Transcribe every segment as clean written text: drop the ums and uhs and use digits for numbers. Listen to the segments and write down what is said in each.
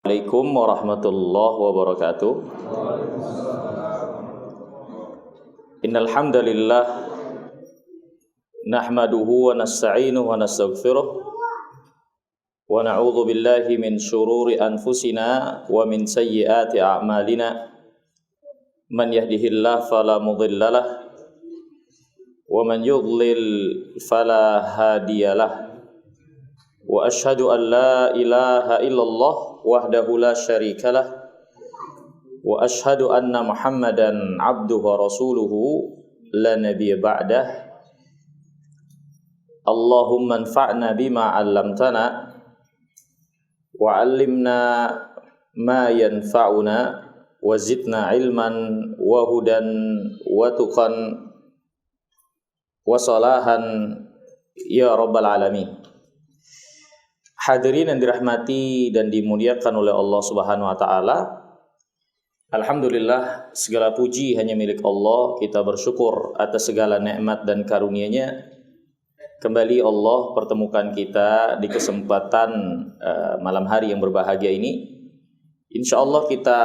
Assalamualaikum warahmatullahi wabarakatuh. Innal hamdalillah nahmaduhu wa nasta'inuhu wa nastaghfiruh wa na'udzu billahi min shururi anfusina wa min sayyiati a'malina. Man yahdihillahu fala mudhillalah wa man yudlil fala hadiyalah. Wa ashhadu an la ilaha illallah wahdahu la syarikalah wa ashhadu anna Muhammadan abduhu wa rasuluhu la nabiyya ba'dah. Allahumma anfa'na bima 'allamtana wa 'allimna ma yanfa'una wa zidna ilman wa hudan wa tuqan wa salahan ya rabbal alamin. Hadirin yang dirahmati dan dimuliakan oleh Allah Subhanahu wa taala. Alhamdulillah, segala puji hanya milik Allah. Kita bersyukur atas segala nikmat dan karunia-Nya. Kembali Allah pertemukan kita di kesempatan malam hari yang berbahagia ini. Insyaallah kita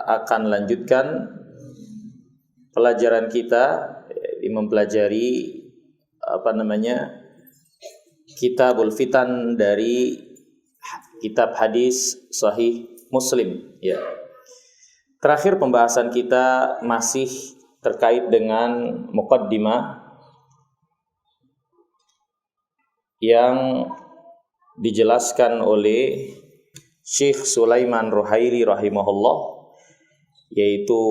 akan lanjutkan pelajaran kita mempelajari Kitabul Fitan dari kitab hadis Sahih Muslim, ya. Terakhir pembahasan kita masih terkait dengan muqaddimah yang dijelaskan oleh Syekh Sulaiman Ruhaili rahimahullah, yaitu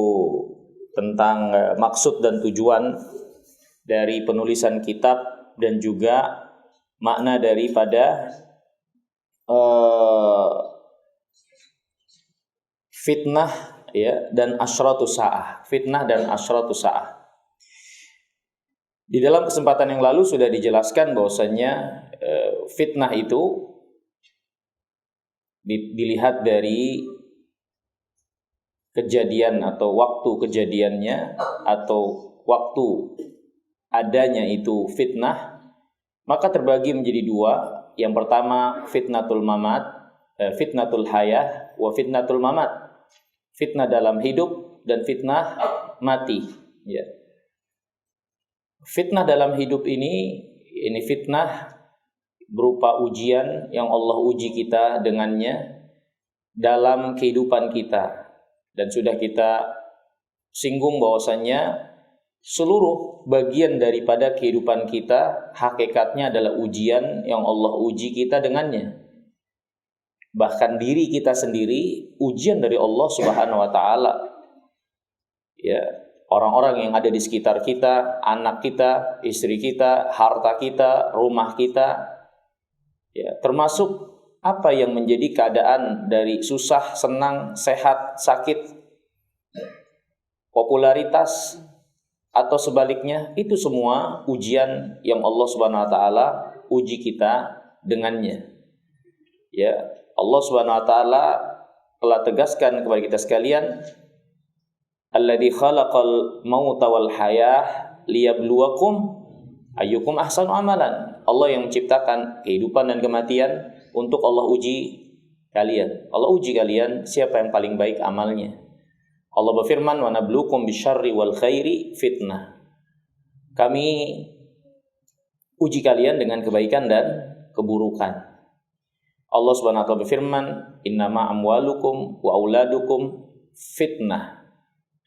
tentang maksud dan tujuan dari penulisan kitab dan juga makna daripada fitnah, ya, dan asyratus sa'ah. Fitnah dan asyratus sa'ah. Di dalam kesempatan yang lalu sudah dijelaskan bahwasanya fitnah itu dilihat dari kejadian atau waktu kejadiannya atau waktu adanya itu fitnah, maka terbagi menjadi dua. Yang pertama fitnatul mamat, fitnatul hayah wa fitnatul mamat. Fitnah dalam hidup dan fitnah mati, ya. Fitnah dalam hidup ini fitnah berupa ujian yang Allah uji kita dengannya dalam kehidupan kita. Dan sudah kita singgung bahwasannya seluruh bagian daripada kehidupan kita hakikatnya adalah ujian yang Allah uji kita dengannya. Bahkan diri kita sendiri ujian dari Allah Subhanahu wa taala. Ya, orang-orang yang ada di sekitar kita, anak kita, istri kita, harta kita, rumah kita, ya, termasuk apa yang menjadi keadaan dari susah, senang, sehat, sakit, popularitas, atau sebaliknya, itu semua ujian yang Allah Subhanahu wa taala uji kita dengannya. Ya, Allah Subhanahu wa taala telah tegaskan kepada kita sekalian, alladzi khalaqal mauta wal hayah liyabluwakum ayyukum ahsanu amalan. Allah yang menciptakan kehidupan dan kematian untuk Allah uji kalian. Allah uji kalian siapa yang paling baik amalnya. Allah berfirman, wa nabluukum bisyarri wal khairi fitnah. Kami uji kalian dengan kebaikan dan keburukan. Allah Subhanahu wa taala berfirman, innama amwalukum wa auladukum fitnah.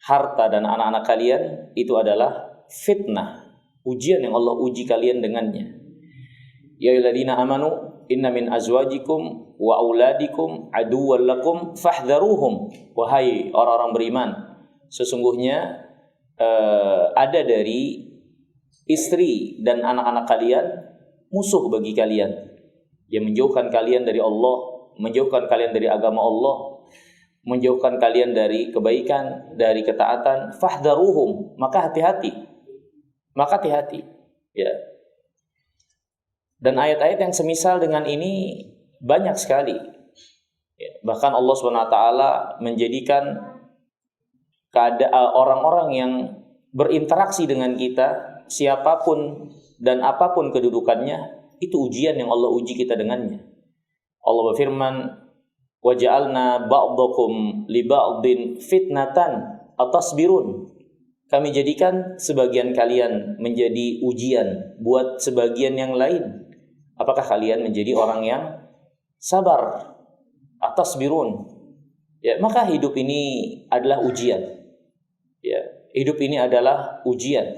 Harta dan anak-anak kalian itu adalah fitnah, ujian yang Allah uji kalian dengannya. Ya ayyuhalladzina amanu inna min azwajikum wa auladikum aduwwan lakum fahdharuhum. Wahai orang-orang beriman, sesungguhnya ada dari istri dan anak-anak kalian musuh bagi kalian, yang menjauhkan kalian dari Allah, menjauhkan kalian dari agama Allah, menjauhkan kalian dari kebaikan, dari ketaatan. Fahdharuhum, maka hati-hati. Maka hati-hati, ya. Dan ayat-ayat yang semisal dengan ini banyak sekali. Bahkan Allah SWT menjadikan orang-orang yang berinteraksi dengan kita, siapapun dan apapun kedudukannya, itu ujian yang Allah uji kita dengannya. Allah berfirman, wa ja'alna ba'dakum li ba'din fitnatan atasbirun. Kami jadikan sebagian kalian menjadi ujian buat sebagian yang lain. Apakah kalian menjadi orang yang sabar? Atasbirun. Ya, maka hidup ini adalah ujian. Ya, hidup ini adalah ujian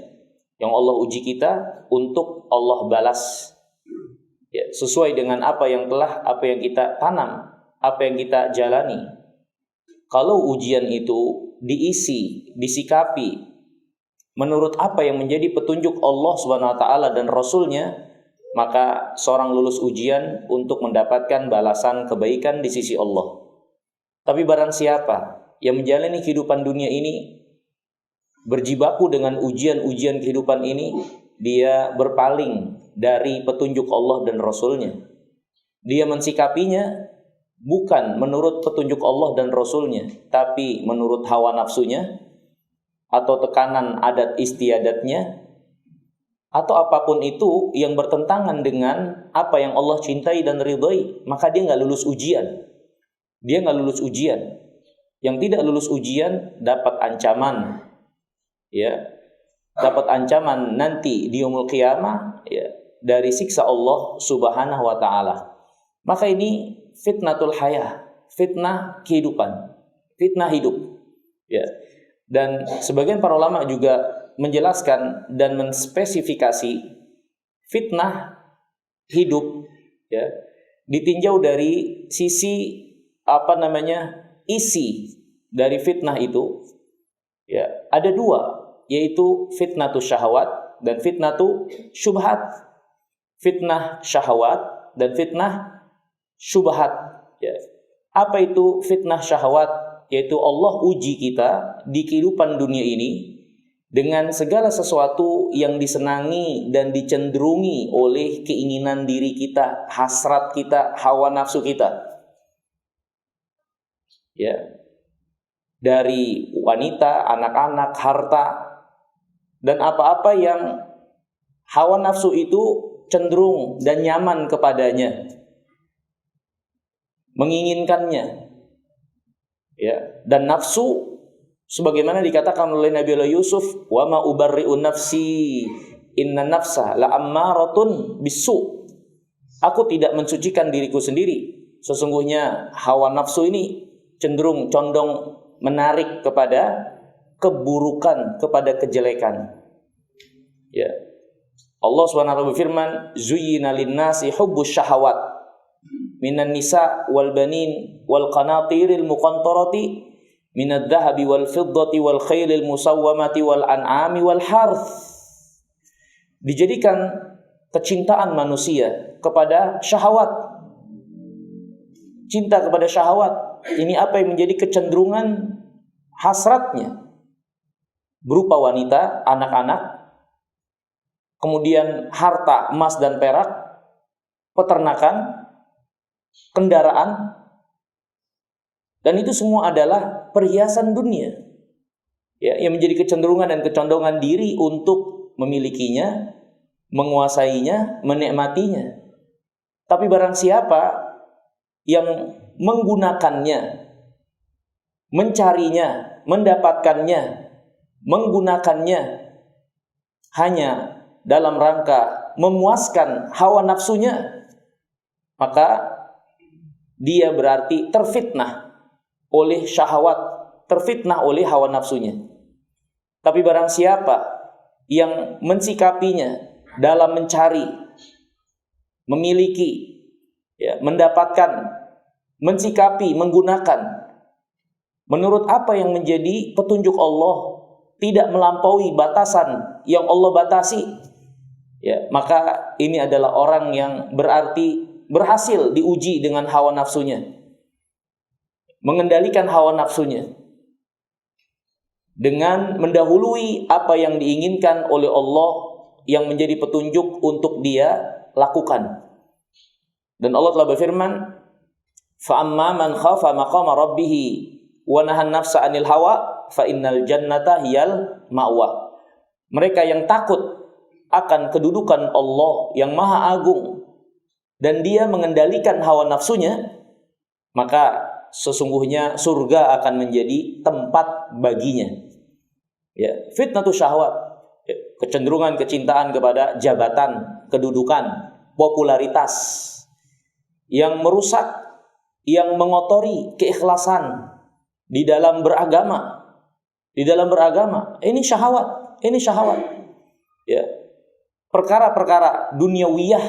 yang Allah uji kita untuk Allah balas. Ya, sesuai dengan apa yang kita tanam, apa yang kita jalani. Kalau ujian itu disikapi menurut apa yang menjadi petunjuk Allah Subhanahu wa taala dan Rasulnya, maka seorang lulus ujian untuk mendapatkan balasan kebaikan di sisi Allah. Tapi barang siapa yang menjalani kehidupan dunia ini berjibaku dengan ujian-ujian kehidupan ini, dia berpaling dari petunjuk Allah dan Rasulnya. Dia mensikapinya bukan menurut petunjuk Allah dan Rasulnya, tapi menurut hawa nafsunya, atau tekanan adat istiadatnya, atau apapun itu yang bertentangan dengan apa yang Allah cintai dan ridhai, maka dia nggak lulus ujian. Dia nggak lulus ujian. Yang tidak lulus ujian dapat ancaman, ya, dapat ancaman nanti di yaumul qiyamah, ya, dari siksa Allah Subhanahu wa taala. Maka ini fitnatul hayah, fitnah kehidupan, fitnah hidup, ya. Dan sebagian para ulama juga menjelaskan dan menspesifikasi fitnah hidup, ya, ditinjau dari sisi isi dari fitnah itu, ya, ada dua, yaitu fitnatu syahwat dan fitnatu syubhat. Fitnah syahwat dan fitnah syubhat, ya. Apa itu fitnah syahwat? Yaitu Allah uji kita di kehidupan dunia ini dengan segala sesuatu yang disenangi dan dicenderungi oleh keinginan diri kita, hasrat kita, hawa nafsu kita. Ya. Dari wanita, anak-anak, harta, dan apa-apa yang hawa nafsu itu cenderung dan nyaman kepadanya, menginginkannya. Ya, dan nafsu sebagaimana dikatakan oleh Nabi Allah Yusuf, wa ma ubarri'u nafsi inna nafsa la ammaratun bisu. Aku tidak mensucikan diriku sendiri, sesungguhnya hawa nafsu ini cenderung condong menarik kepada keburukan, kepada kejelekan. Ya. Allah SWT berfirman, zuyyina lin-nasi hubbus syahawat minan nisa wal banin wal qanatiril muqantarati minadh dhahabi wal fiddati wal khailil musawwamati wal an'ami wal harth. Dijadikan kecintaan manusia kepada syahwat. Cinta kepada syahwat ini apa yang menjadi kecenderungan hasratnya, berupa wanita, anak-anak, kemudian harta, emas dan perak, peternakan, kendaraan, dan itu semua adalah perhiasan dunia, ya, yang menjadi kecenderungan dan kecondongan diri untuk memilikinya, menguasainya, menikmatinya. Tapi barang siapa yang menggunakannya, mencarinya, mendapatkannya, menggunakannya hanya dalam rangka memuaskan hawa nafsunya, maka dia berarti terfitnah oleh syahwat, terfitnah oleh hawa nafsunya. Tapi barang siapa yang mensikapinya dalam mencari, memiliki, ya, mendapatkan, mensikapi, menggunakan menurut apa yang menjadi petunjuk Allah, tidak melampaui batasan yang Allah batasi, ya, maka ini adalah orang yang berarti berhasil diuji dengan hawa nafsunya, mengendalikan hawa nafsunya dengan mendahului apa yang diinginkan oleh Allah yang menjadi petunjuk untuk dia lakukan. Dan Allah telah berfirman, fa amma man khafa maqama rabbih wa nahan nafsa 'anil hawa fa innal jannata hiyal ma'wa. Mereka yang takut akan kedudukan Allah yang maha agung dan dia mengendalikan hawa nafsunya, maka sesungguhnya surga akan menjadi tempat baginya. Ya, fitnatu syahwat, ya, kecenderungan kecintaan kepada jabatan, kedudukan, popularitas yang merusak, yang mengotori keikhlasan di dalam beragama. Ini syahwat, Ya. Perkara-perkara duniawiyah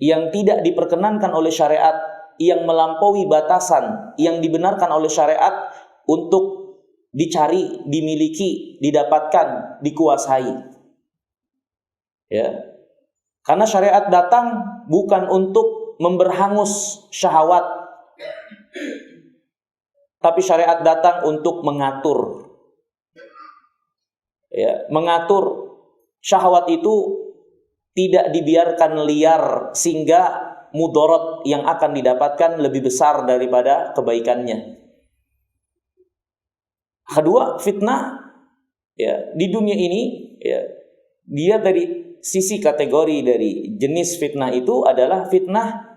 yang tidak diperkenankan oleh syariat, yang melampaui batasan yang dibenarkan oleh syariat untuk dicari, dimiliki, didapatkan, dikuasai. Ya. Karena syariat datang bukan untuk memberhangus syahwat, tapi syariat datang untuk mengatur. Ya, mengatur syahwat itu tidak dibiarkan liar sehingga mudarat yang akan didapatkan lebih besar daripada kebaikannya. Kedua, fitnah, ya, di dunia ini, ya, dia dari sisi kategori dari jenis fitnah itu adalah fitnah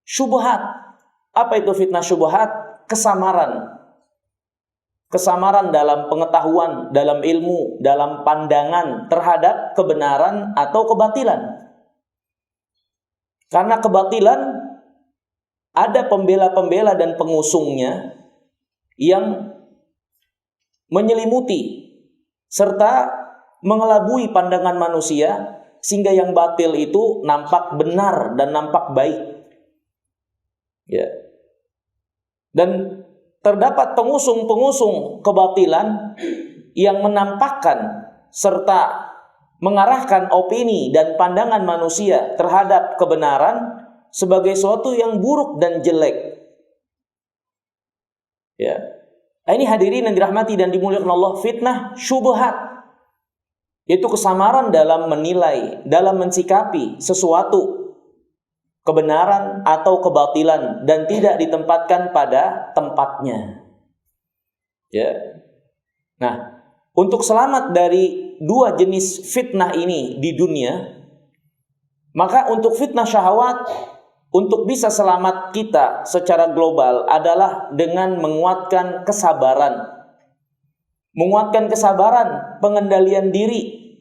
syubhat. Apa itu fitnah syubhat? Kesamaran dalam pengetahuan, dalam ilmu, dalam pandangan terhadap kebenaran atau kebatilan. Karena kebatilan ada pembela-pembela dan pengusungnya yang menyelimuti serta mengelabui pandangan manusia sehingga yang batil itu nampak benar dan nampak baik. Ya. Dan terdapat pengusung-pengusung kebatilan yang menampakkan serta mengarahkan opini dan pandangan manusia terhadap kebenaran sebagai sesuatu yang buruk dan jelek. Ya. Ini hadirin yang dirahmati dan dimuliakan Allah, fitnah syubhat, yaitu kesamaran dalam menilai, dalam mensikapi sesuatu kebenaran atau kebatilan dan tidak ditempatkan pada tempatnya. Ya. Nah, untuk selamat dari dua jenis fitnah ini di dunia, maka untuk fitnah syahwat, untuk bisa selamat kita secara global adalah dengan menguatkan kesabaran. Menguatkan kesabaran, pengendalian diri,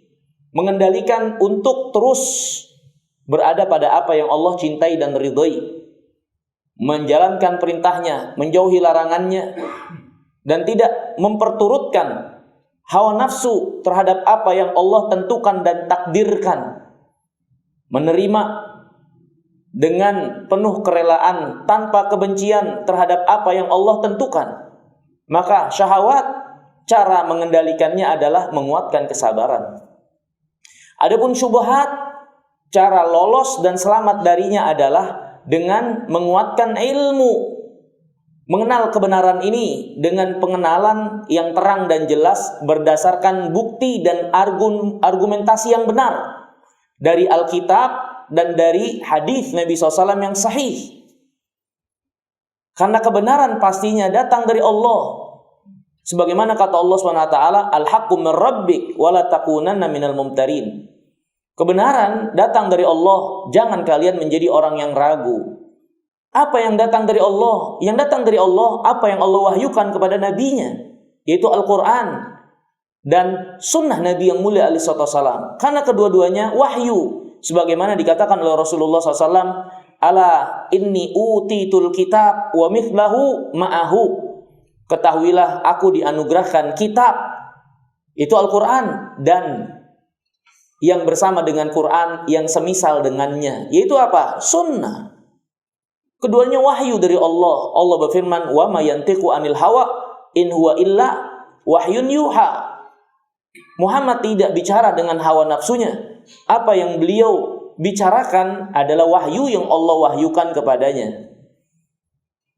mengendalikan untuk terus berada pada apa yang Allah cintai dan ridhoi, menjalankan perintahnya, menjauhi larangannya, dan tidak memperturutkan hawa nafsu terhadap apa yang Allah tentukan dan takdirkan, menerima dengan penuh kerelaan tanpa kebencian terhadap apa yang Allah tentukan. Maka syahwat, cara mengendalikannya adalah menguatkan kesabaran. Adapun syubhat, cara lolos dan selamat darinya adalah dengan menguatkan ilmu. Mengenal kebenaran ini dengan pengenalan yang terang dan jelas berdasarkan bukti dan argumentasi yang benar dari Alkitab dan dari hadis Nabi SAW yang sahih. Karena kebenaran pastinya datang dari Allah. Sebagaimana kata Allah SWT, Al-haqqu min rabbik wa la takunanna minal mumtarin. Kebenaran datang dari Allah, jangan kalian menjadi orang yang ragu. Apa yang datang dari Allah? Yang datang dari Allah, apa yang Allah wahyukan kepada nabinya, yaitu Al-Quran dan sunnah Nabi yang mulia alaihi wasallam. Karena kedua-duanya wahyu, sebagaimana dikatakan oleh Rasulullah SAW, ala inni utitul kitab wa mithlahu ma'ahu. Ketahuilah aku dianugerahkan kitab, itu Al-Quran, dan yang bersama dengan Quran yang semisal dengannya, yaitu apa? Sunnah. Keduanya wahyu dari Allah. Allah berfirman, wa ma yantiqu anil hawa in huwa illa wahyun yuha. Muhammad tidak bicara dengan hawa nafsunya. Apa yang beliau bicarakan adalah wahyu yang Allah wahyukan kepadanya.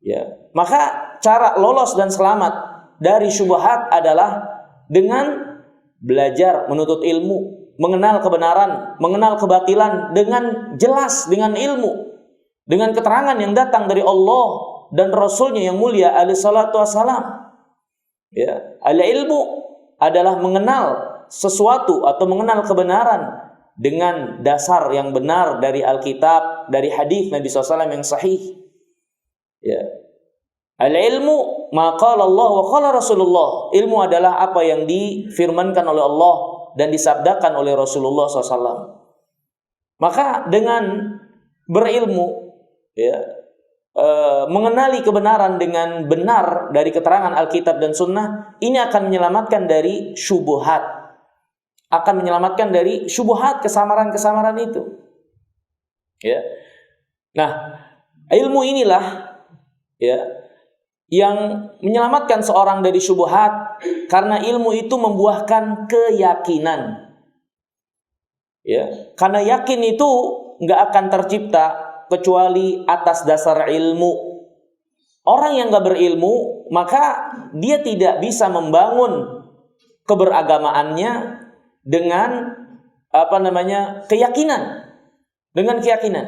Ya. Maka cara lolos dan selamat dari syubhat adalah dengan belajar, menuntut ilmu, mengenal kebenaran, mengenal kebatilan dengan jelas, dengan ilmu, dengan keterangan yang datang dari Allah dan Rasulnya yang mulia alaihi salatu wassalam. Ya. Al-ilmu adalah mengenal sesuatu atau mengenal kebenaran dengan dasar yang benar dari Alkitab, dari hadis Nabi SAW yang sahih. Ya. Al-ilmu ma qala Allah wa qala Rasulullah. Ilmu adalah apa yang difirmankan oleh Allah dan disabdakan oleh Rasulullah SAW. Maka dengan berilmu, ya, mengenali kebenaran dengan benar dari keterangan Alkitab dan Sunnah, ini akan menyelamatkan dari syubhat, akan menyelamatkan dari syubhat, kesamaran-kesamaran itu. Ya. Nah, ilmu inilah, ya, yang menyelamatkan seorang dari syubhat, karena ilmu itu membuahkan keyakinan. Ya, karena yakin itu nggak akan tercipta kecuali atas dasar ilmu. Orang yang nggak berilmu, maka dia tidak bisa membangun keberagamaannya dengan keyakinan, dengan keyakinan.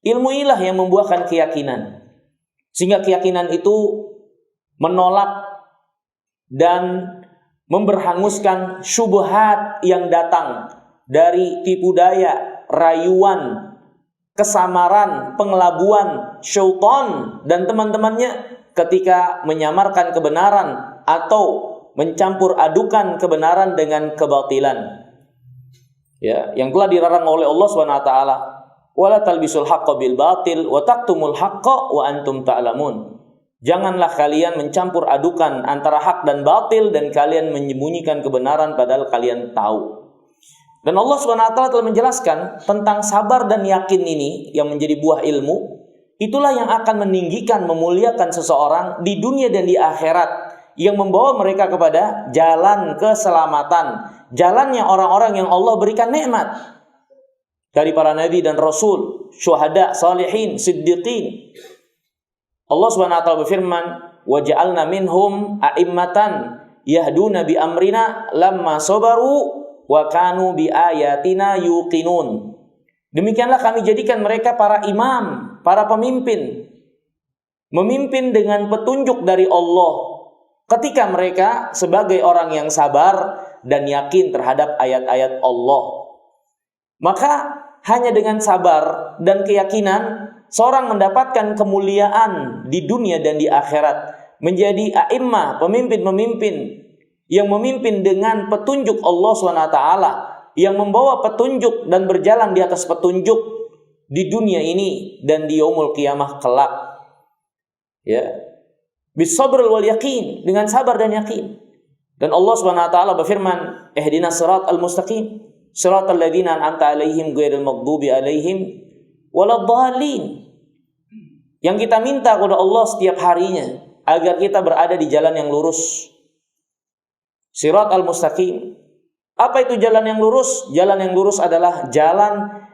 Ilmu inilah yang membuahkan keyakinan, sehingga keyakinan itu menolak dan memberhanguskan syubhat yang datang dari tipu daya, rayuan, kesamaran, pengelabuan, syaitan dan teman-temannya ketika menyamarkan kebenaran atau mencampur adukan kebenaran dengan kebatilan. Ya, yang telah dilarang oleh Allah Subhanahu wa taala. Wala talbisul haqqo bil batil wa taqtumul haqqo wa antum ta'lamun. Janganlah kalian mencampur adukan antara hak dan batil dan kalian menyembunyikan kebenaran padahal kalian tahu. Dan Allah Subhanahu wa taala telah menjelaskan tentang sabar dan yakin ini yang menjadi buah ilmu. Itulah yang akan meninggikan, memuliakan seseorang di dunia dan di akhirat, yang membawa mereka kepada jalan keselamatan, jalannya orang-orang yang Allah berikan nikmat dari para nabi dan rasul, syuhada, salihin, siddiqin. Allah Subhanahu wa taala berfirman, "Wa ja'alna minhum a'immatan yahduna bi amrina lamma sabaru wa kanu bi ayatina yuqinun." Demikianlah kami jadikan mereka para imam, para pemimpin, memimpin dengan petunjuk dari Allah ketika mereka sebagai orang yang sabar dan yakin terhadap ayat-ayat Allah. Maka hanya dengan sabar dan keyakinan seorang mendapatkan kemuliaan di dunia dan di akhirat, menjadi a'immah, pemimpin-pemimpin yang memimpin dengan petunjuk Allah SWT, yang membawa petunjuk dan berjalan di atas petunjuk di dunia ini dan di yaumul qiyamah kelak. Ya. Bisabril wal yakin, dengan sabar dan yakin. Dan Allah SWT berfirman, ihdinas siratal mustaqim, siratal ladzina an'amta 'alaihim ghairil maghdubi 'alaihim waladdallin. Yang kita minta kepada Allah setiap harinya agar kita berada di jalan yang lurus. Siratal mustaqim. Apa itu jalan yang lurus? Jalan yang lurus adalah jalan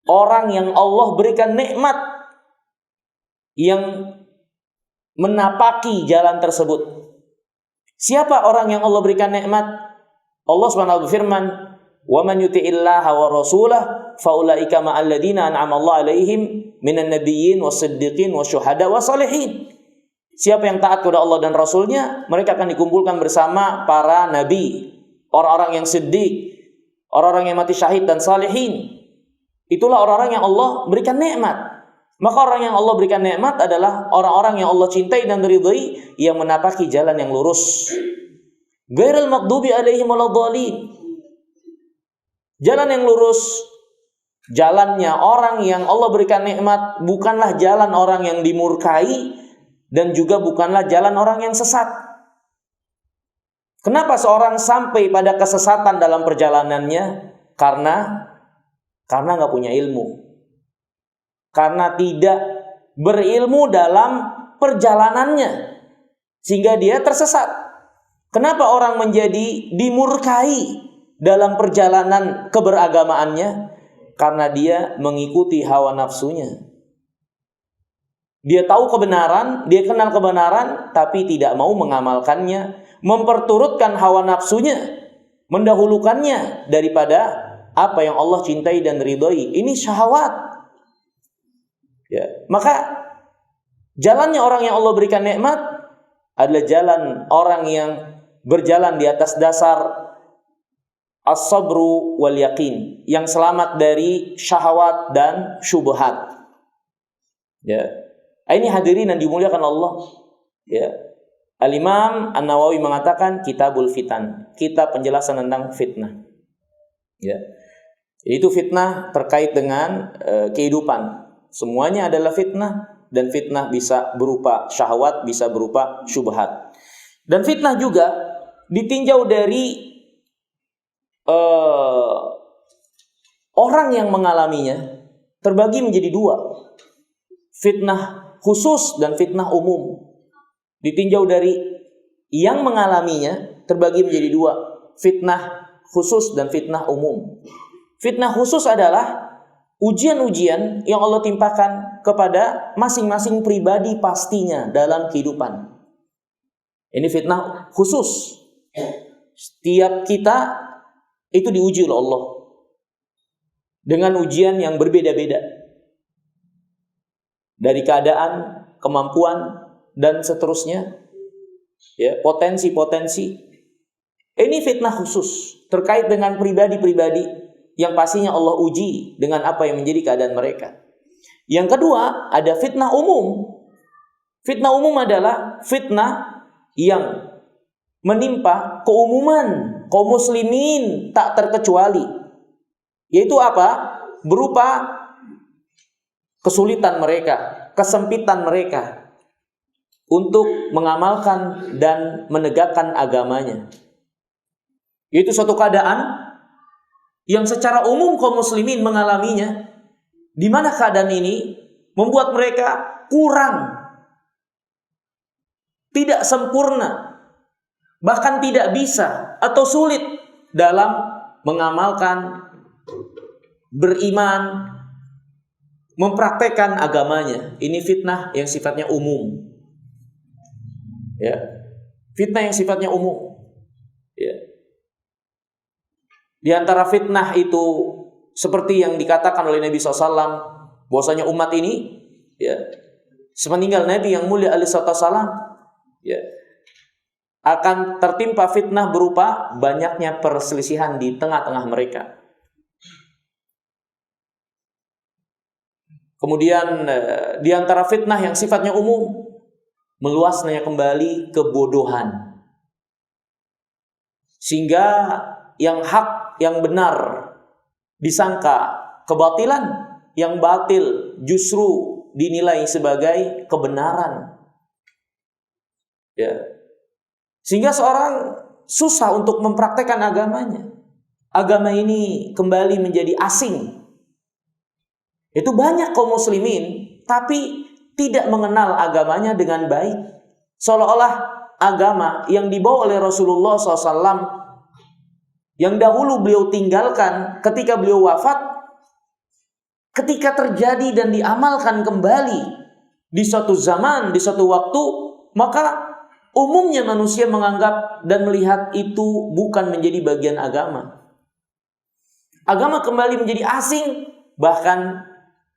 orang yang Allah berikan nikmat, yang menapaki jalan tersebut. Siapa orang yang Allah berikan nikmat? Allah SWT berfirman, "Wa man yuti'illaha wa rasulahu fa ulaika ma'al ladzina an'ama Allah 'alaihim minan nabiyyin was-siddiqin wasyuhada wassalihin." Siapa yang taat kepada Allah dan Rasulnya, mereka akan dikumpulkan bersama para nabi, orang-orang yang siddiq, orang-orang yang mati syahid dan salihin. Itulah orang-orang yang Allah berikan nikmat. Maka orang yang Allah berikan nikmat adalah orang-orang yang Allah cintai dan ridhai, yang menapaki jalan yang lurus. Ghairil maghdubi 'alaihim waladdallin. Jalan yang lurus, jalannya orang yang Allah berikan nikmat, bukanlah jalan orang yang dimurkai dan juga bukanlah jalan orang yang sesat. Kenapa seorang sampai pada kesesatan dalam perjalanannya? Karena nggak punya ilmu. Karena tidak berilmu dalam perjalanannya, sehingga dia tersesat. Kenapa orang menjadi dimurkai dalam perjalanan keberagamaannya? Karena dia mengikuti hawa nafsunya. Dia tahu kebenaran, dia kenal kebenaran, tapi tidak mau mengamalkannya, memperturutkan hawa nafsunya, mendahulukannya daripada apa yang Allah cintai dan ridhoi. Ini syahwat. Ya, maka jalannya orang yang Allah berikan nikmat adalah jalan orang yang berjalan di atas dasar as-sabru wal yakin, yang selamat dari syahwat dan syubhat. Ya. Ini hadirin yang dimuliakan Allah. Ya. Al-Imam An-Nawawi mengatakan Kitabul Fitan, kitab penjelasan tentang fitnah. Ya. Itu fitnah terkait dengan kehidupan. Semuanya adalah fitnah, dan fitnah bisa berupa syahwat, bisa berupa syubhat. Dan fitnah juga ditinjau dari orang yang mengalaminya, terbagi menjadi dua. Fitnah khusus dan fitnah umum. Ditinjau dari yang mengalaminya, terbagi menjadi dua. Fitnah khusus dan fitnah umum. Fitnah khusus adalah ujian-ujian yang Allah timpakan kepada masing-masing pribadi pastinya dalam kehidupan. Ini fitnah khusus. Setiap kita itu diuji oleh Allah dengan ujian yang berbeda-beda. Dari keadaan, kemampuan, dan seterusnya. Ya, potensi-potensi. Ini fitnah khusus terkait dengan pribadi-pribadi yang pastinya Allah uji dengan apa yang menjadi keadaan mereka. Yang kedua, ada fitnah umum. Fitnah umum adalah fitnah yang menimpa keumuman kaum muslimin tak terkecuali. Yaitu apa? Berupa kesulitan mereka, kesempitan mereka untuk mengamalkan dan menegakkan agamanya. Yaitu suatu keadaan yang secara umum kaum muslimin mengalaminya, di mana keadaan ini membuat mereka kurang, tidak sempurna, bahkan tidak bisa atau sulit dalam mengamalkan, beriman, mempraktekkan agamanya. Ini fitnah yang sifatnya umum. Ya. Fitnah yang sifatnya umum. Ya. Di antara fitnah itu seperti yang dikatakan oleh Nabi SAW, bahwasanya umat ini, ya, sepeninggal Nabi yang mulia alaihi wasallam, ya, akan tertimpa fitnah berupa banyaknya perselisihan di tengah-tengah mereka. Kemudian di antara fitnah yang sifatnya umum, meluasnya kembali kebodohan. Sehingga yang hak, yang benar disangka kebatilan, yang batil justru dinilai sebagai kebenaran. Ya. Sehingga seorang susah untuk mempraktekkan agamanya. Agama ini kembali menjadi asing. Itu banyak kaum muslimin tapi tidak mengenal agamanya dengan baik. Seolah-olah agama yang dibawa oleh Rasulullah SAW, yang dahulu beliau tinggalkan ketika beliau wafat, ketika terjadi dan diamalkan kembali di suatu zaman, di suatu waktu, maka umumnya manusia menganggap dan melihat itu bukan menjadi bagian agama. Agama kembali menjadi asing, bahkan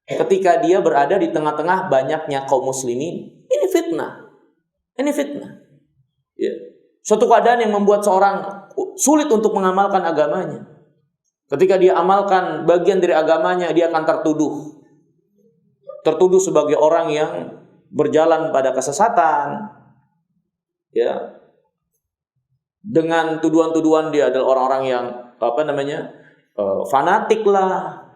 ketika dia berada di tengah-tengah banyaknya kaum muslimin. Ini fitnah. Ini fitnah. Ya. Suatu keadaan yang membuat seorang sulit untuk mengamalkan agamanya. Ketika dia amalkan bagian dari agamanya, dia akan tertuduh. Tertuduh sebagai orang yang berjalan pada kesesatan. Ya. Dengan tuduhan-tuduhan dia adalah orang-orang yang fanatik lah.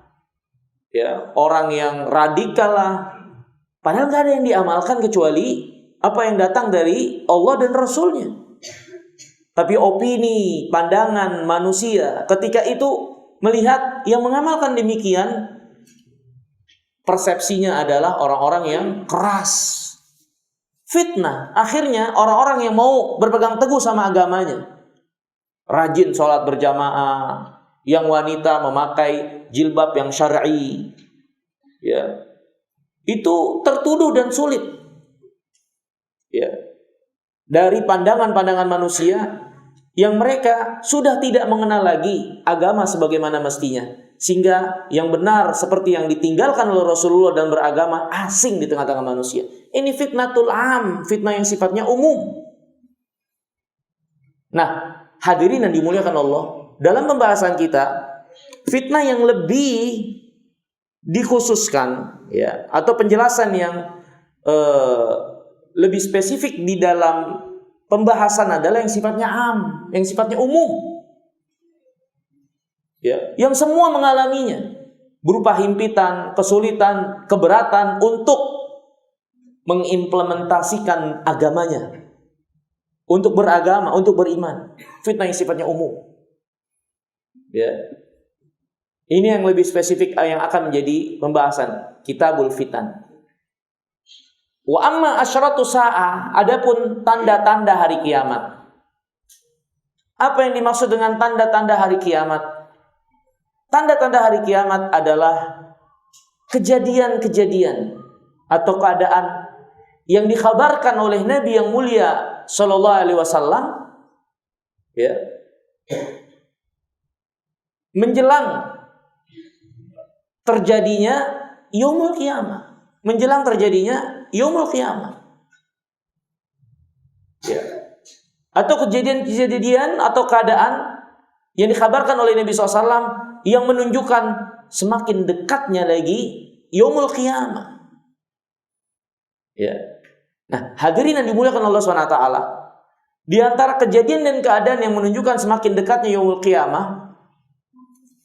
Ya, orang yang radikal lah. Padahal gak ada yang diamalkan kecuali apa yang datang dari Allah dan Rasulnya. Tapi opini, pandangan manusia ketika itu melihat yang mengamalkan demikian, persepsinya adalah orang-orang yang keras. Fitnah. Akhirnya orang-orang yang mau berpegang teguh sama agamanya, rajin sholat berjamaah, yang wanita memakai jilbab yang syar'i, ya, itu tertuduh dan sulit, ya, dari pandangan-pandangan manusia yang mereka sudah tidak mengenal lagi agama sebagaimana mestinya, sehingga yang benar seperti yang ditinggalkan oleh Rasulullah dan beragama asing di tengah-tengah manusia. Ini fitnatul am, fitnah yang sifatnya umum. Nah, hadirin yang dimuliakan Allah, dalam pembahasan kita, fitnah yang lebih dikhususkan, ya, atau penjelasan yang lebih spesifik di dalam pembahasan adalah yang sifatnya am, yang sifatnya umum. Ya, yang semua mengalaminya berupa himpitan, kesulitan, keberatan untuk mengimplementasikan agamanya, untuk beragama, untuk beriman. Fitnah yang sifatnya umum. Ya. Ini yang lebih spesifik yang akan menjadi pembahasan Kitabul Fitan. Wa amma asyratu sa'ah, adapun tanda-tanda hari kiamat. Apa yang dimaksud dengan tanda-tanda hari kiamat? Tanda-tanda hari kiamat adalah kejadian-kejadian atau keadaan yang dikhabarkan oleh Nabi yang mulia sallallahu alaihi wasallam, ya, menjelang terjadinya yaumul qiyamah, menjelang terjadinya yaumul qiyamah, ya, atau kejadian-kejadian atau keadaan yang dikhabarkan oleh Nabi SAW yang menunjukkan semakin dekatnya lagi yaumul qiyamah. Ya. Nah, hadirin yang dimuliakan Allah SWT, di antara kejadian dan keadaan yang menunjukkan semakin dekatnya yaumul qiyamah,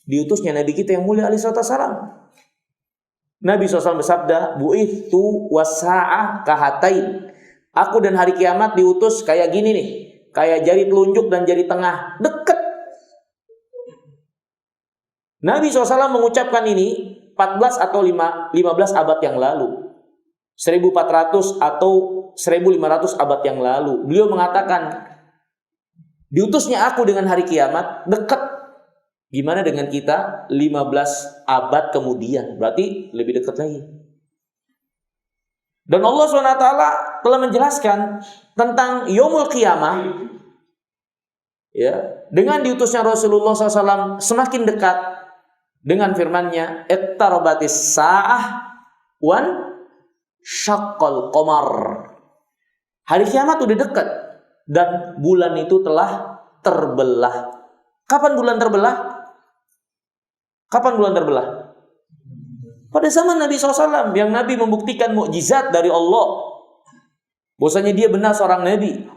diutusnya Nabi kita yang mulia alaihi wasallam. Nabi SAW bersabda, bu'ithu wasa'ah kahatain. Aku dan hari kiamat diutus kayak gini nih, kayak jari telunjuk dan jari tengah, dekat. Nabi SAW mengucapkan ini 14 atau 15 abad yang lalu, 1400 atau 1500 abad yang lalu. Beliau mengatakan, diutusnya aku dengan hari kiamat dekat. Gimana dengan kita 15 abad kemudian? Berarti lebih dekat lagi. Dan Allah SWT telah menjelaskan tentang yaumul qiyamah, ya, dengan diutusnya Rasulullah SAW semakin dekat dengan firman-Nya, iqtarabatis sa'ah wan syaqqal qamar. Hari kiamat udah dekat dan bulan itu telah terbelah. Kapan bulan terbelah? Kapan bulan terbelah? Pada zaman Nabi SAW, yang Nabi membuktikan mukjizat dari Allah, bahwasanya dia benar seorang Nabi.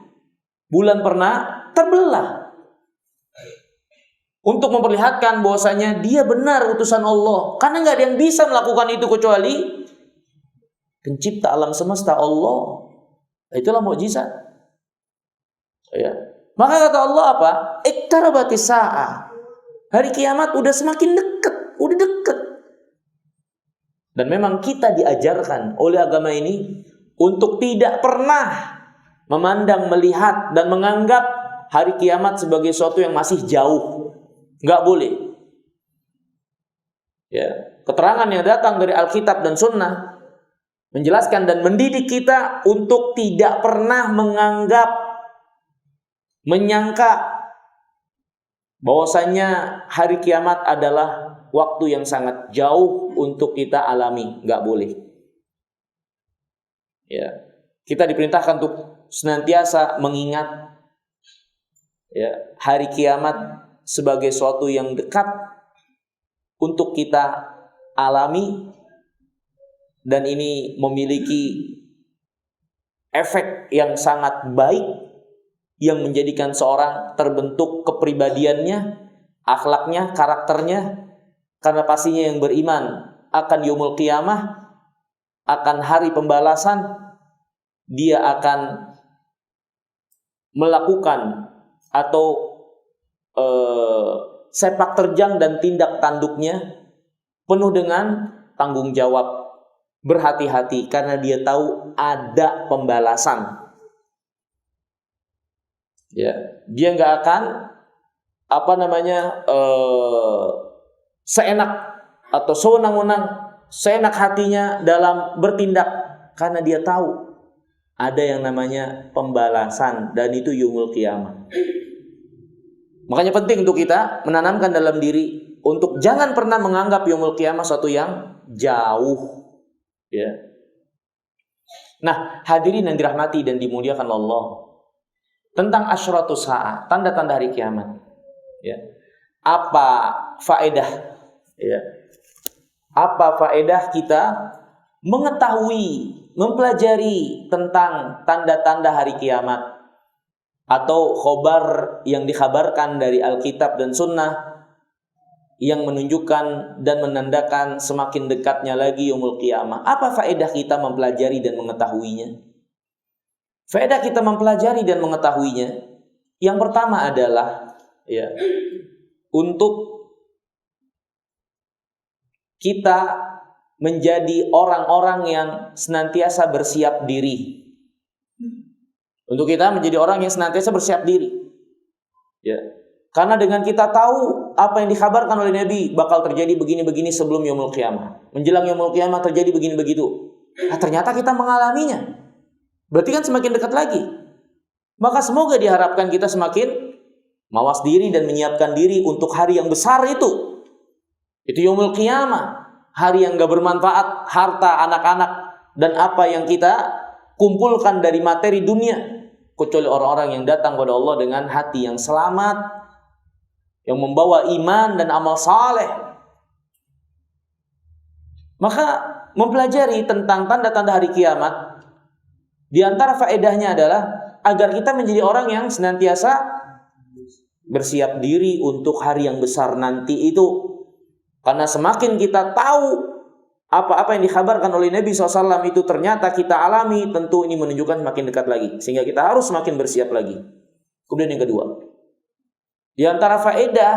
Bulan pernah terbelah untuk memperlihatkan bahwasanya dia benar utusan Allah. Karena nggak ada yang bisa melakukan itu kecuali pencipta alam semesta, Allah. Itulah mukjizat. Ya. Maka kata Allah apa? Iqtarabatis sa'ah. Hari kiamat udah semakin dekat, udah dekat. Dan memang kita diajarkan oleh agama ini untuk tidak pernah memandang, melihat dan menganggap hari kiamat sebagai sesuatu yang masih jauh. Nggak boleh. Ya, keterangan yang datang dari Alkitab dan Sunnah menjelaskan dan mendidik kita untuk tidak pernah menganggap, menyangka bahwasanya hari kiamat adalah waktu yang sangat jauh untuk kita alami. Nggak boleh. Ya, kita diperintahkan untuk senantiasa mengingat, ya, hari kiamat sebagai sesuatu yang dekat untuk kita alami, dan ini memiliki efek yang sangat baik yang menjadikan seorang terbentuk kepribadiannya, akhlaknya, karakternya, karena pastinya yang beriman akan yaumul qiyamah, akan hari pembalasan, dia akan melakukan atau sepak terjang dan tindak tanduknya penuh dengan tanggung jawab, berhati-hati karena dia tahu ada pembalasan. Ya, dia nggak akan seenak atau sewenang-wenang, seenak hatinya dalam bertindak, karena dia tahu ada yang namanya pembalasan, dan itu yaumul qiyamah. Makanya penting untuk kita menanamkan dalam diri untuk jangan pernah menganggap yaumul qiyamah sesuatu yang jauh. Ya. Nah, hadirin yang dirahmati dan dimuliakan Allah, tentang asyratus sa'ah, tanda-tanda hari kiamat. Ya. Apa faedah? Ya. Apa faedah kita mengetahui mempelajari tentang tanda-tanda hari kiamat atau khobar yang dikhabarkan dari Alkitab dan Sunnah yang menunjukkan dan menandakan semakin dekatnya lagi yaumul qiyamah, apa faedah kita mempelajari dan mengetahuinya? Faedah kita mempelajari dan mengetahuinya, yang pertama adalah untuk kita menjadi orang-orang yang senantiasa bersiap diri. Untuk kita menjadi orang yang senantiasa bersiap diri. Ya. Karena dengan kita tahu apa yang dikhabarkan oleh Nabi bakal terjadi begini-begini sebelum yaumul qiyamah. Menjelang yaumul qiyamah terjadi begini begitu. Nah, ternyata kita mengalaminya. Berarti kan semakin dekat lagi. Maka semoga diharapkan kita semakin mawas diri dan menyiapkan diri untuk hari yang besar itu. Itu yaumul qiyamah, hari yang gak bermanfaat, harta, anak-anak, dan apa yang kita kumpulkan dari materi dunia, kecuali orang-orang yang datang kepada Allah dengan hati yang selamat, yang membawa iman dan amal saleh. Maka mempelajari tentang tanda-tanda hari kiamat, di antara faedahnya adalah agar kita menjadi orang yang senantiasa bersiap diri untuk hari yang besar nanti itu. Karena semakin kita tahu apa-apa yang dikhabarkan oleh Nabi SAW itu ternyata kita alami, tentu ini menunjukkan semakin dekat lagi. Sehingga kita harus semakin bersiap lagi. Kemudian yang kedua, di antara faedah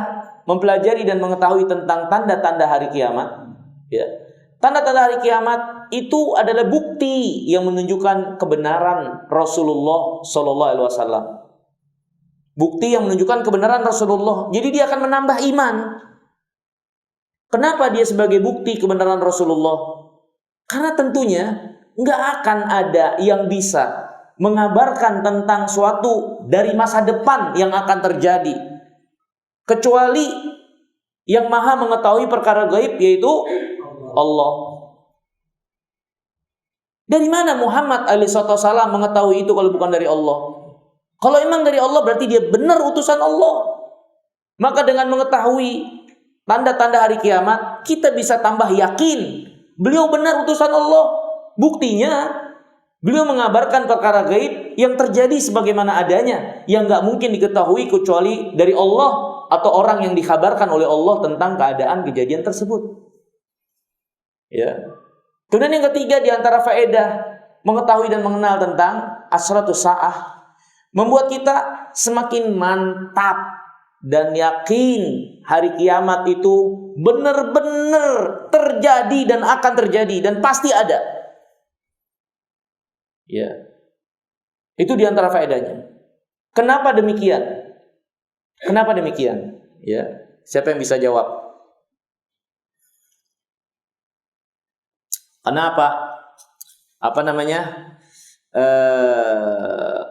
mempelajari dan mengetahui tentang tanda-tanda hari kiamat, tanda-tanda hari kiamat itu adalah bukti yang menunjukkan kebenaran Rasulullah SAW. Bukti yang menunjukkan kebenaran Rasulullah. Jadi dia akan menambah iman. Kenapa dia sebagai bukti kebenaran Rasulullah? Karena tentunya nggak akan ada yang bisa mengabarkan tentang suatu dari masa depan yang akan terjadi, kecuali yang maha mengetahui perkara gaib, yaitu Allah. Dari mana Muhammad alaihissalam mengetahui itu kalau bukan dari Allah? Kalau emang dari Allah berarti dia benar utusan Allah. Maka dengan mengetahui tanda-tanda hari kiamat, kita bisa tambah yakin beliau benar utusan Allah. Buktinya beliau mengabarkan perkara gaib yang terjadi sebagaimana adanya, yang gak mungkin diketahui kecuali dari Allah atau orang yang dikhabarkan oleh Allah tentang keadaan kejadian tersebut. Kemudian yang ketiga, di antara faedah mengetahui dan mengenal tentang asratus sa'ah, membuat kita semakin mantap dan yakin hari kiamat itu benar-benar terjadi dan akan terjadi dan pasti ada. Itu di antara faedahnya. Kenapa demikian? Kenapa demikian? Siapa yang bisa jawab? Kenapa?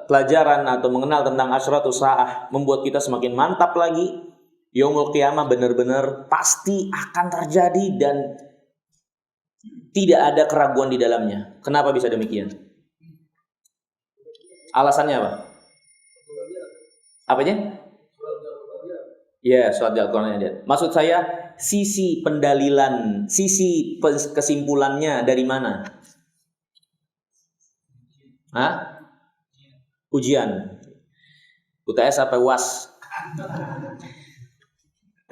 Pelajaran atau mengenal tentang asratus sa'ah membuat kita semakin mantap lagi. Yaumul qiyamah benar-benar pasti akan terjadi dan tidak ada keraguan di dalamnya. Kenapa bisa demikian? Alasannya apa? Apanya? Surat Al-Quran. Maksud saya sisi pendalilan, sisi kesimpulannya dari mana? Ujian. UTS apa UAS?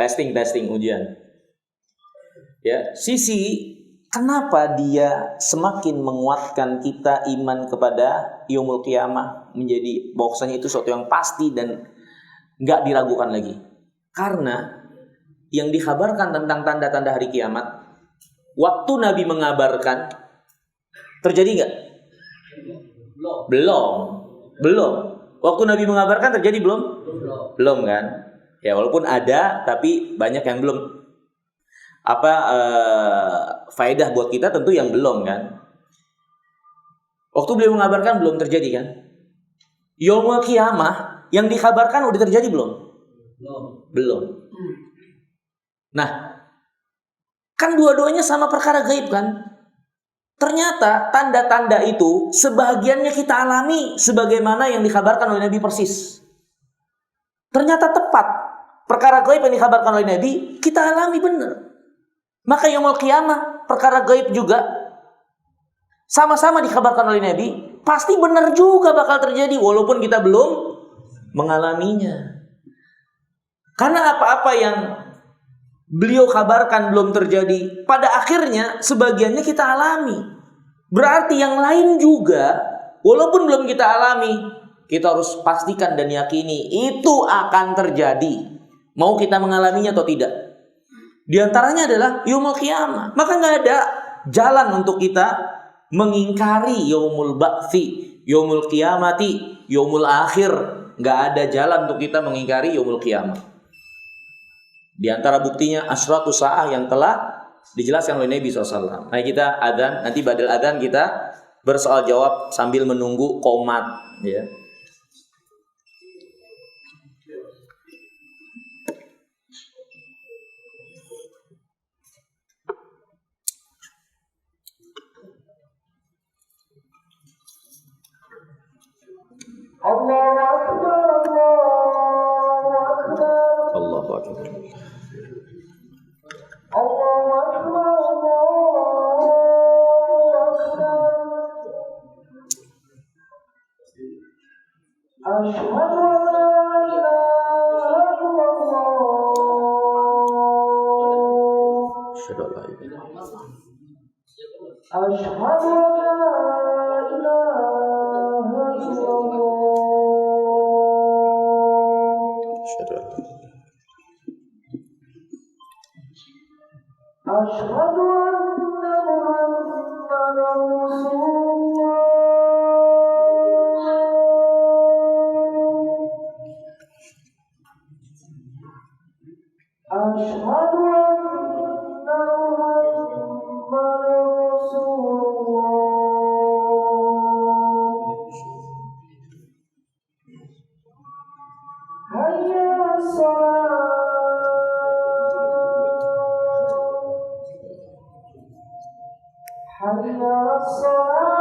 Testing ujian. Sisi kenapa dia semakin menguatkan kita iman kepada yaumul qiyamah, menjadi bahwasanya itu sesuatu yang pasti dan enggak diragukan lagi. Karena yang dikhabarkan tentang tanda-tanda hari kiamat, waktu Nabi mengabarkan terjadi enggak? Belum. Waktu Nabi mengabarkan terjadi belum? Belum kan? Walaupun ada, tapi banyak yang belum. Faedah buat kita tentu yang belum kan? Waktu beliau mengabarkan belum terjadi kan? Yaumul qiyamah yang dikabarkan udah terjadi belum? Belum. Nah, kan dua-duanya sama perkara gaib kan? Ternyata tanda-tanda itu sebagiannya kita alami sebagaimana yang dikabarkan oleh Nabi persis. Ternyata tepat. Perkara gaib yang dikabarkan oleh Nabi kita alami benar. Maka yaumul qiyamah perkara gaib juga sama-sama dikabarkan oleh Nabi, pasti benar juga bakal terjadi walaupun kita belum mengalaminya. Karena apa-apa yang beliau kabarkan belum terjadi, pada akhirnya sebagiannya kita alami. Berarti yang lain juga walaupun belum kita alami, kita harus pastikan dan yakini itu akan terjadi, mau kita mengalaminya atau tidak. Di antaranya adalah yaumul qiyamah. Maka nggak ada jalan untuk kita mengingkari yaumul ba'tsi, yaumul qiyamati, yaumul akhir. Nggak ada jalan untuk kita mengingkari yaumul qiyamah. Di antara buktinya asyratu sa'ah yang telah dijelaskan oleh Nabi SAW. Mari kita adzan, nanti badal adzan kita bersoal jawab sambil menunggu qomat, ya. Allahu Akbar, Allahu Akbar. Allahu Akbar, Asyhadu an la ilaha illallah. Asyhadu an la ilaha illallah. Asyhadu an la ilaha illallah. Asyhadu anna Muhammadar Rasulullah. Asyhadu anna Muhammadar Rasulullah. Hayya 'alas-shalah. Hayya 'alas-shalah.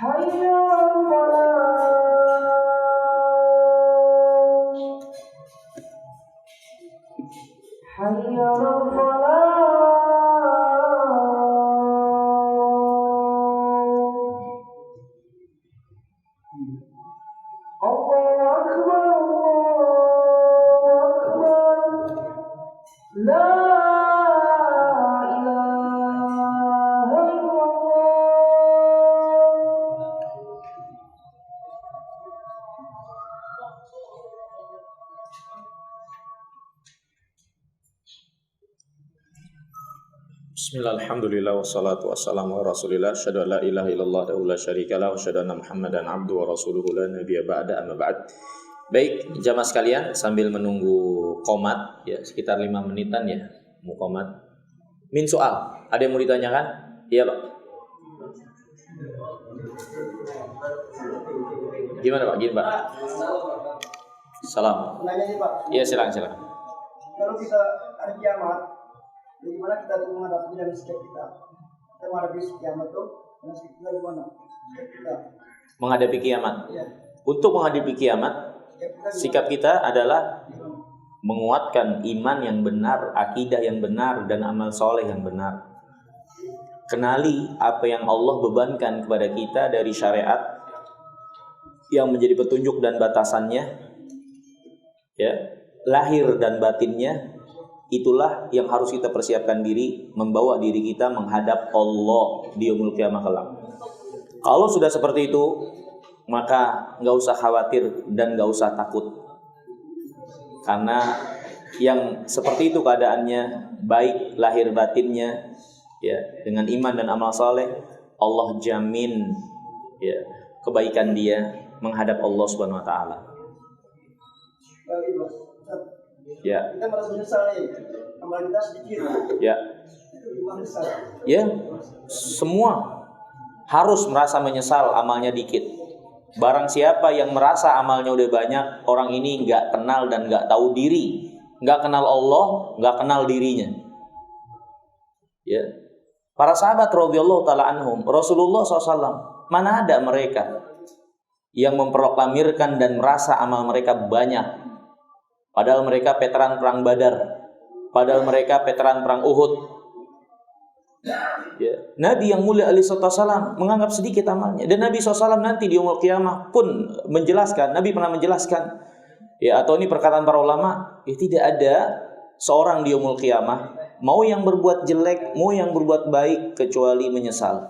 Hayya 'alal-falah. Hayya 'alal-falah. Allahu Akbar, Allahu Akbar. La ilaha illallah. Bismillah, alhamdulillah, wassalatu wassalamu ala rasulillah. Asyhadu an la ilaha illallah wa la syarika lah, wa asyhadu anna Muhammadan abduhu wa rasuluhu la nabiyya ba'da, amma ba'd. Baik, jamaah sekalian, sambil menunggu qomat, ya sekitar 5 menitan ya, mau qomat. Min soal, ada yang mau ditanyakan? Iya Pak. Gimana Pak? Gini Pak. Salam. Nanya nih Pak. Iya silakan. Kalau kita hari kiamat, bagaimana kita tuh menghadapi dan sikap kita? Kita menghadapi kiamat tuh, dan sikap kita gimana? Sikap kita. Menghadapi kiamat. Ya. Untuk menghadapi kiamat, sikap kita adalah menguatkan iman yang benar, akidah yang benar, dan amal soleh yang benar. Kenali apa yang Allah bebankan kepada kita dari syariat yang menjadi petunjuk dan batasannya, ya, lahir dan batinnya. Itulah yang harus kita persiapkan diri, membawa diri kita menghadap Allah di yaumul qiyamah kelak. Kalau sudah seperti itu, maka nggak usah khawatir dan nggak usah takut, karena yang seperti itu keadaannya, baik lahir batinnya, ya, dengan iman dan amal saleh, Allah jamin, ya, kebaikan dia menghadap Allah Subhanahu Wa Taala. Ya. Kita merasa menyesal nih, amal kita sedikit. Ya. Itu gimana menyesal? Ya, semua harus merasa menyesal amalnya dikit. Barang siapa yang merasa amalnya udah banyak, orang ini nggak kenal dan nggak tahu diri, nggak kenal Allah, nggak kenal dirinya. Ya, para sahabat radhiyallahu taala anhum, Rasulullah SAW, mana ada mereka yang memproklamirkan dan merasa amal mereka banyak, Padahal mereka veteran perang Badar. Padahal mereka veteran perang Uhud. Ya. Nabi yang mulia alaihi wasallam menganggap sedikit amalnya. Dan Nabi SAW nanti di yaumul qiyamah pun menjelaskan, Nabi pernah menjelaskan, ya, atau ini perkataan para ulama, ya, tidak ada seorang di yaumul qiyamah, mau yang berbuat jelek, mau yang berbuat baik, kecuali menyesal.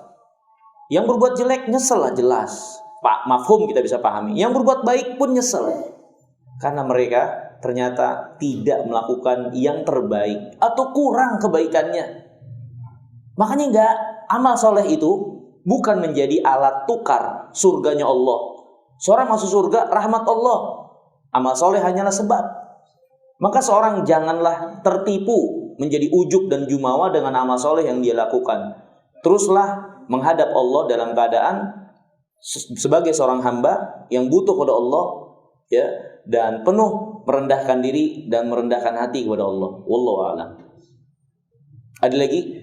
Yang berbuat jelek nyesel lah, jelas. Pak, mafhum kita bisa pahami. Yang berbuat baik pun nyesel. Karena mereka ternyata tidak melakukan yang terbaik atau kurang kebaikannya. Makanya enggak, amal soleh itu bukan menjadi alat tukar surganya Allah. Seorang masuk surga rahmat Allah, amal soleh hanyalah sebab. Maka seorang janganlah tertipu menjadi ujub dan jumawa dengan amal soleh yang dia lakukan. Teruslah menghadap Allah dalam keadaan sebagai seorang hamba yang butuh kepada Allah, ya, dan penuh merendahkan diri dan merendahkan hati kepada Allah. Wallahu a'lam. Ada lagi?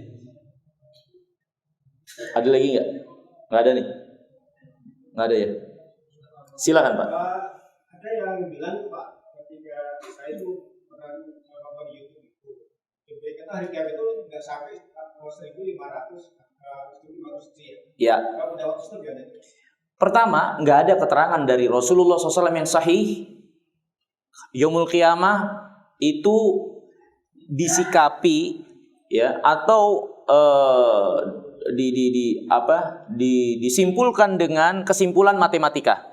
Ada lagi nggak? Nggak ada nih. Nggak ada ya. Silakan Pak. Ada yang bilang Pak, ketika saya itu pernah nonton di YouTube itu, kata hari kiamat itu nggak sampai 1.500 ya. Kalau pada waktu itu ada. Pertama, nggak ada keterangan dari Rasulullah SAW yang sahih yaumul qiyamah itu disikapi, ya, atau disimpulkan dengan kesimpulan matematika.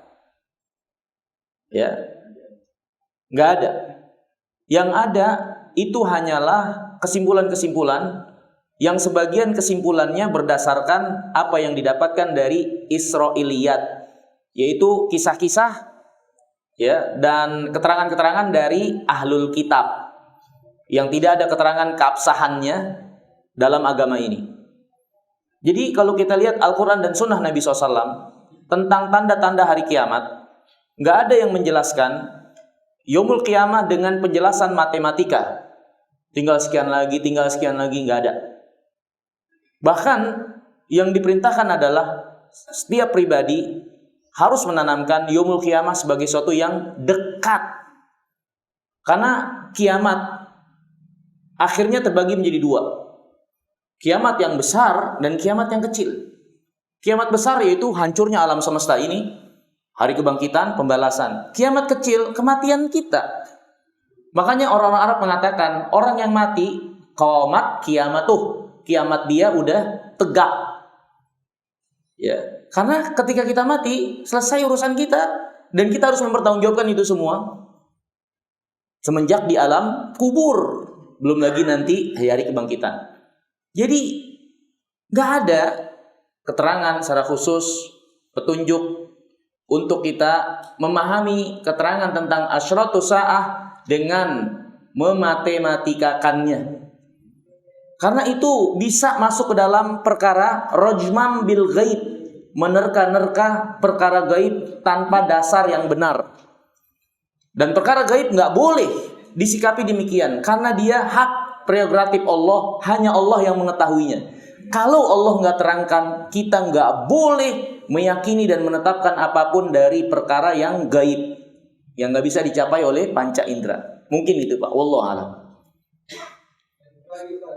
Ya. Nggak ada. Yang ada itu hanyalah kesimpulan-kesimpulan yang sebagian kesimpulannya berdasarkan apa yang didapatkan dari Israiliyat, yaitu kisah-kisah, ya, dan keterangan-keterangan dari ahlul kitab yang tidak ada keterangan keabsahannya dalam agama ini. Jadi kalau kita lihat Al-Quran dan Sunnah Nabi SAW tentang tanda-tanda hari kiamat, nggak ada yang menjelaskan yaumul qiyamah dengan penjelasan matematika. Tinggal sekian lagi, nggak ada. Bahkan yang diperintahkan adalah setiap pribadi harus menanamkan yaumul qiyamah sebagai sesuatu yang dekat. Karena kiamat akhirnya terbagi menjadi dua. Kiamat yang besar dan kiamat yang kecil. Kiamat besar yaitu hancurnya alam semesta ini, hari kebangkitan, pembalasan. Kiamat kecil, kematian kita. Makanya orang-orang Arab mengatakan, orang yang mati, qamat kiamatuh. Kiamat dia udah tegak. Ya, karena ketika kita mati, selesai urusan kita dan kita harus mempertanggungjawabkan itu semua. Semenjak di alam kubur, belum lagi nanti hari kebangkitan. Jadi nggak ada keterangan secara khusus, petunjuk untuk kita memahami keterangan tentang asyratus sa'ah dengan memmatematikakannya. Karena itu bisa masuk ke dalam perkara rajmam bil ghaib, menerka-nerka perkara gaib tanpa dasar yang benar. Dan perkara gaib nggak boleh disikapi demikian, karena dia hak prerogatif Allah, hanya Allah yang mengetahuinya. Kalau Allah nggak terangkan, kita nggak boleh meyakini dan menetapkan apapun dari perkara yang gaib, yang nggak bisa dicapai oleh panca indera. Mungkin gitu Pak, wallahu a'lam.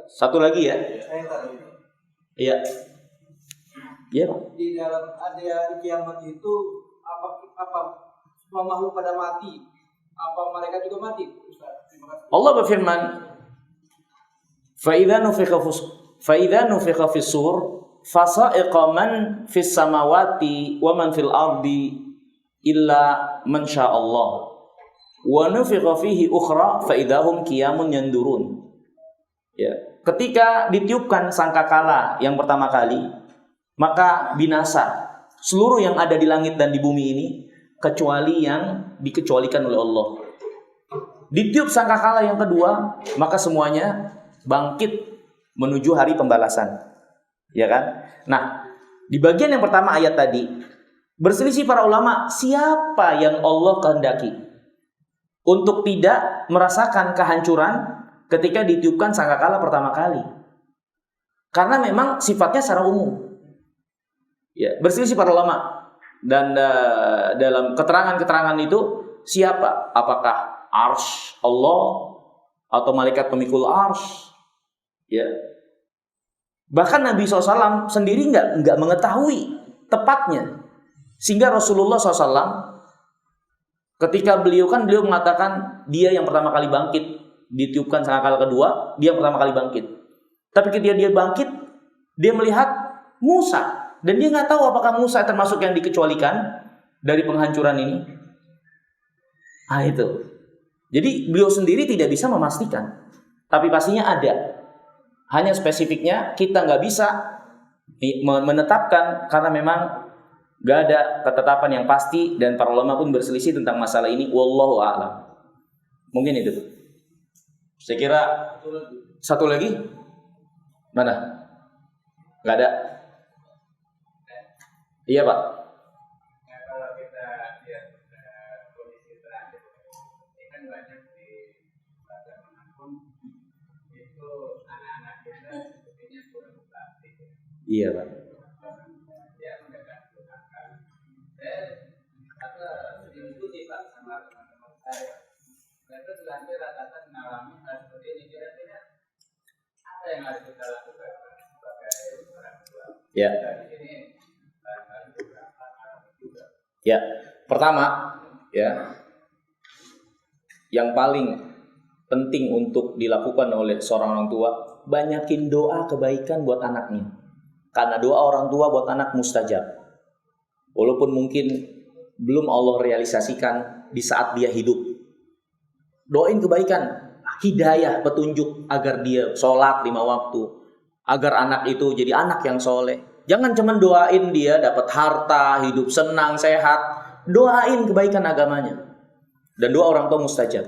Satu lagi ya. Iya. Iya Pak. Di dalam ada kiamat itu apa semua makhluk pada mati? Apa mereka juga mati? Allah berfirman, fa idza nufikha fis sur fasa'iqa man fis samawati wa man fil ardi illa man syaa Allah. Wa nufikha fihi ukhra fa idahum qiyamun yandurun. Ya, ketika ditiupkan sangkakala yang pertama kali, maka binasa seluruh yang ada di langit dan di bumi ini kecuali yang dikecualikan oleh Allah. Ditiup sangkakala yang kedua, maka semuanya bangkit menuju hari pembalasan. Ya kan? Nah, di bagian yang pertama ayat tadi berselisih para ulama siapa yang Allah kehendaki untuk tidak merasakan kehancuran ketika ditiupkan sangkakala pertama kali. Karena memang sifatnya secara umum. Ya, berselisih para ulama. Dan dalam keterangan-keterangan itu siapa? Apakah arsy Allah atau malaikat pemikul arsy. Ya. Bahkan Nabi SAW sendiri nggak mengetahui tepatnya. Sehingga Rasulullah SAW ketika beliau mengatakan dia yang pertama kali bangkit, ditiupkan sangkakala kedua, dia yang pertama kali bangkit. Tapi ketika dia bangkit, dia melihat Musa dan dia nggak tahu apakah Musa termasuk yang dikecualikan dari penghancuran ini. Nah itu. Jadi beliau sendiri tidak bisa memastikan, tapi pastinya ada. Hanya spesifiknya kita nggak bisa menetapkan karena memang nggak ada ketetapan yang pasti dan para ulama pun berselisih tentang masalah ini. Wallahu a'lam. Mungkin itu. Saya kira satu lagi mana? Nggak ada. Iya Pak. Kalau kita lihat kondisi terakhir, ini kan banyak di pada manapun itu anak-anak kita sepertinya kurang praktik. Iya Pak. Ya mendekat gunakan. Saya diskusi Pak sama teman-teman saya. Mereka juga hampir rata-rata mengalami hal seperti ini. Kira-kira apa yang harus kita lakukan sebagai orang tua? Ya. Dari sini barangkali beberapa hal juga. Ya, pertama ya, yang paling penting untuk dilakukan oleh seorang orang tua, banyakin doa kebaikan buat anaknya. Karena doa orang tua buat anak mustajab. Walaupun mungkin belum Allah realisasikan di saat dia hidup. Doain kebaikan, hidayah, petunjuk agar dia sholat 5 waktu, agar anak itu jadi anak yang soleh. Jangan cuma doain dia dapat harta, hidup senang, sehat. Doain kebaikan agamanya. Dan doa orang tua mustajab.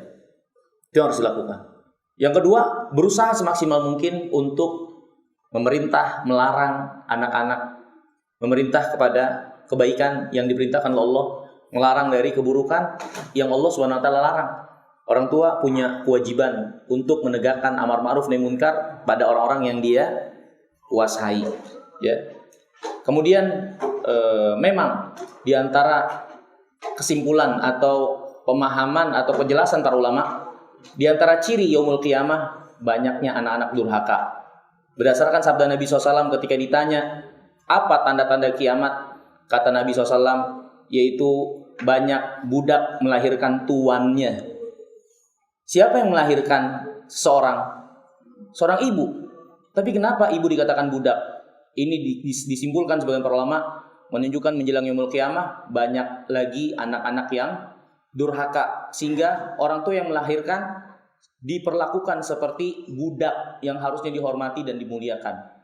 Itu yang harus dilakukan. Yang kedua, berusaha semaksimal mungkin untuk memerintah, melarang anak-anak. Memerintah kepada kebaikan yang diperintahkan oleh Allah. Melarang dari keburukan yang Allah SWT larang. Orang tua punya kewajiban untuk menegakkan amar ma'ruf nahi munkar pada orang-orang yang dia kuasai. Ya. Kemudian memang diantara kesimpulan atau pemahaman atau penjelasan para ulama, diantara ciri yaumul qiyamah banyaknya anak-anak durhaka. Berdasarkan sabda Nabi SAW ketika ditanya apa tanda-tanda kiamat, kata Nabi SAW yaitu banyak budak melahirkan tuannya. Siapa yang melahirkan seorang ibu? Tapi kenapa ibu dikatakan budak? Ini disimpulkan sebagian para ulama menunjukkan menjelang yaumul qiyamah banyak lagi anak-anak yang durhaka, sehingga orang tua yang melahirkan diperlakukan seperti budak yang harusnya dihormati dan dimuliakan,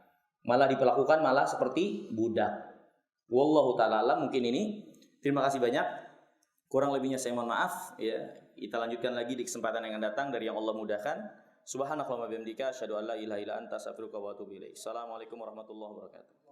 malah diperlakukan malah seperti budak. Wallahu ta'ala alam. Mungkin ini. Terima kasih banyak. Kurang lebihnya saya mohon maaf ya. Kita lanjutkan lagi di kesempatan yang akan datang dari yang Allah mudahkan. Subhanakallahumma bihamdika asyhadu an la ilaha illa anta astaghfiruka wa atubu ilaik. Assalamualaikum warahmatullahi wabarakatuh.